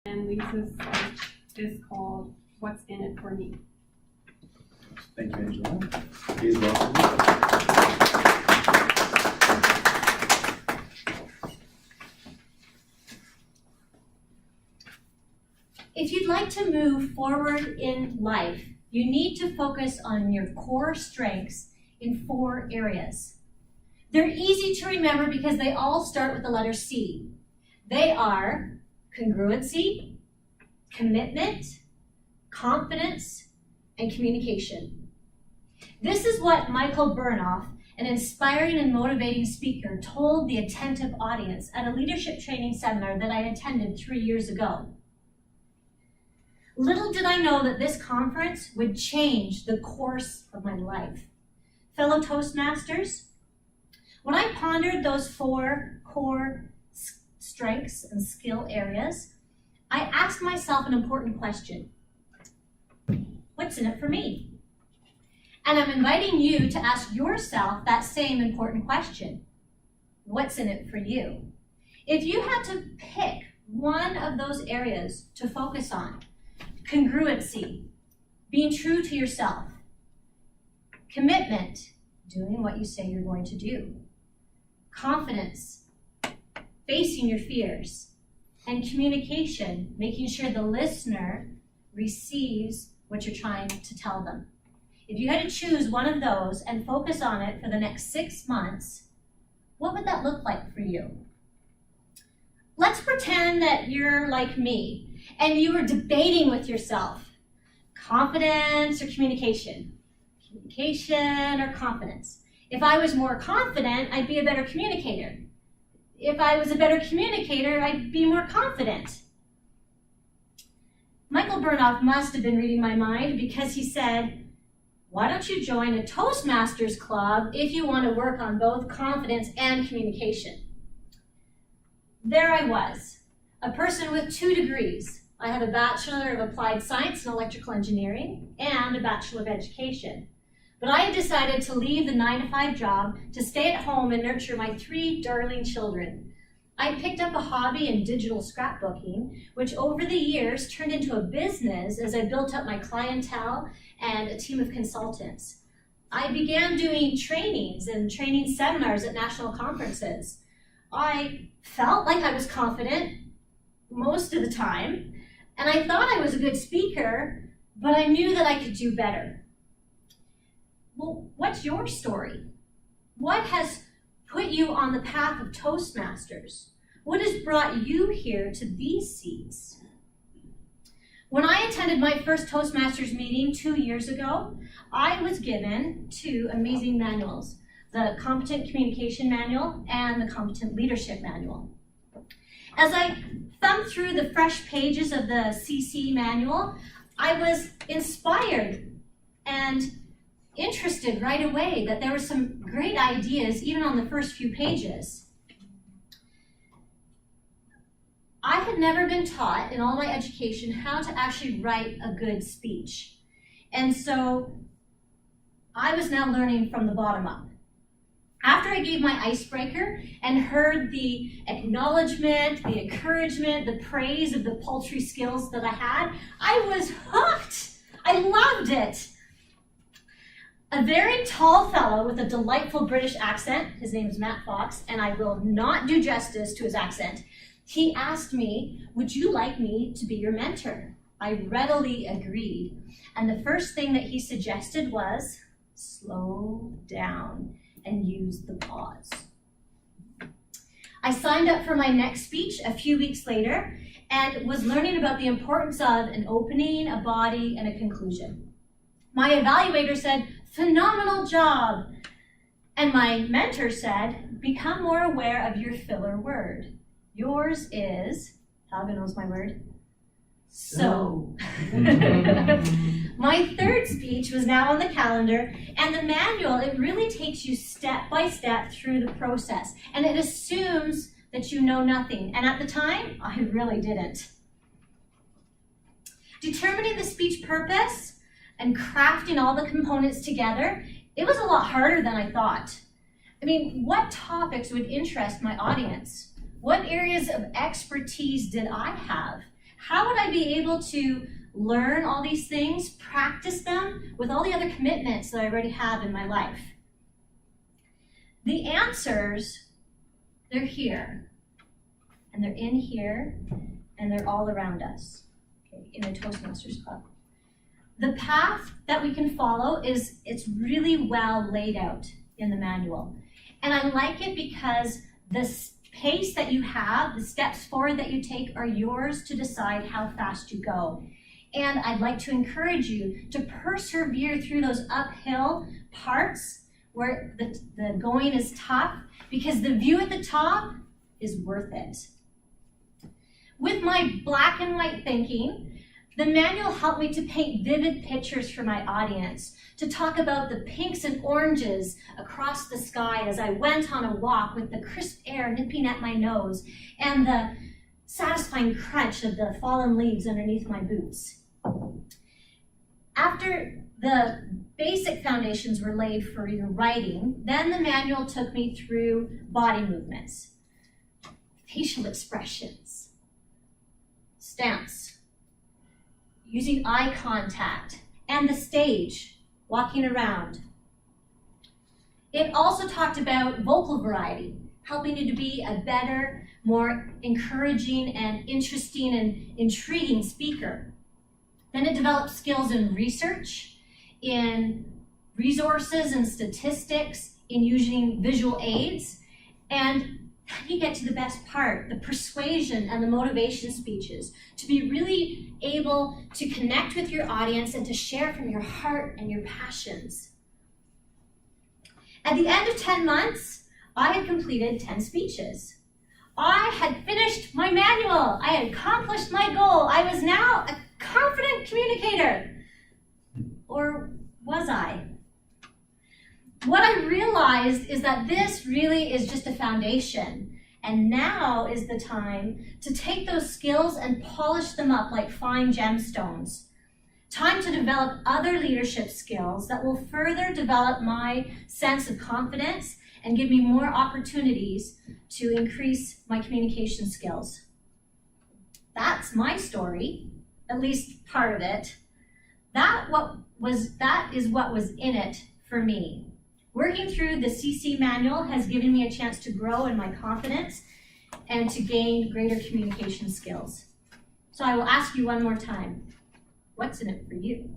And Lisa's speech is called What's in It for Me. Thank you, Angela. Please welcome. If you'd like to move forward in life, you need to focus on your core strengths in 4 areas. They're easy to remember because they all start with the letter C. They are congruency, commitment, confidence, and communication. This is what Michael Burnoff, an inspiring and motivating speaker, told the attentive audience at a leadership training seminar that I attended 3 years ago. Little did I know that this conference would change the course of my life. Fellow Toastmasters, when I pondered those 4 core strengths and skill areas, I asked myself an important question. What's in it for me? And I'm inviting you to ask yourself that same important question. What's in it for you? If you had to pick one of those areas to focus on, congruency, being true to yourself. Commitment, doing what you say you're going to do. Confidence, facing your fears. And communication, making sure the listener receives what you're trying to tell them. If you had to choose one of those and focus on it for the next 6 months, what would that look like for you? Let's pretend that you're like me and you were debating with yourself, confidence or communication? Communication or confidence? If I was more confident, I'd be a better communicator. If I was a better communicator, I'd be more confident. Michael Burnoff must have been reading my mind because he said, why don't you join a Toastmasters Club if you want to work on both confidence and communication? There I was, a person with 2 degrees. I have a Bachelor of Applied Science and Electrical Engineering and a Bachelor of Education. But I had decided to leave the 9-to-5 job to stay at home and nurture my 3 darling children. I picked up a hobby in digital scrapbooking, which over the years turned into a business as I built up my clientele and a team of consultants. I began doing trainings and training seminars at national conferences. I felt like I was confident most of the time, and I thought I was a good speaker, but I knew that I could do better. Well, what's your story? What has put you on the path of Toastmasters? What has brought you here to these seats? When I attended my first Toastmasters meeting 2 years ago, I was given 2 amazing manuals, the Competent Communication Manual and the Competent Leadership Manual. As I thumbed through the fresh pages of the CC manual, I was inspired and interested right away that there were some great ideas even on the first few pages. I had never been taught in all my education how to actually write a good speech. And so I was now learning from the bottom up. After I gave my icebreaker and heard the acknowledgement, the encouragement, the praise of the paltry skills that I had, I was hooked. I loved it. A very tall fellow with a delightful British accent, his name is Matt Fox, and I will not do justice to his accent, he asked me, would you like me to be your mentor? I readily agreed. And the first thing that he suggested was, slow down and use the pause. I signed up for my next speech a few weeks later and was learning about the importance of an opening, a body, and a conclusion. My evaluator said, phenomenal job. And my mentor said, become more aware of your filler word. Yours is, Helga knows my word, so. My third speech was now on the calendar, and the manual, it really takes you step by step through the process, and it assumes that you know nothing. And at the time, I really didn't. Determining the speech purpose and crafting all the components together, it was a lot harder than I thought. I mean, what topics would interest my audience? What areas of expertise did I have? How would I be able to learn all these things, practice them with all the other commitments that I already have in my life? The answers, they're here, and they're in here, and they're all around us, okay, in the Toastmasters Club. The path that we can follow it's really well laid out in the manual. And I like it because the pace that you have, the steps forward that you take are yours to decide how fast you go. And I'd like to encourage you to persevere through those uphill parts where the going is tough, because the view at the top is worth it. With my black and white thinking, the manual helped me to paint vivid pictures for my audience, to talk about the pinks and oranges across the sky as I went on a walk with the crisp air nipping at my nose and the satisfying crunch of the fallen leaves underneath my boots. After the basic foundations were laid for your writing, then the manual took me through body movements, facial expressions, stance, using eye contact, and the stage, walking around. It also talked about vocal variety, helping you to be a better, more encouraging and interesting and intriguing speaker. Then it developed skills in research, in resources and statistics, in using visual aids, and then you get to the best part, the persuasion and the motivation speeches, to be really able to connect with your audience and to share from your heart and your passions. At the end of 10 months, I had completed 10 speeches. I had finished my manual. I had accomplished my goal. I was now a confident communicator. Or was I? What I realized is that this really is just a foundation. And now is the time to take those skills and polish them up like fine gemstones. Time to develop other leadership skills that will further develop my sense of confidence and give me more opportunities to increase my communication skills. That's my story, at least part of it. That is what was in it for me. Working through the CC manual has given me a chance to grow in my confidence and to gain greater communication skills. So I will ask you one more time, what's in it for you?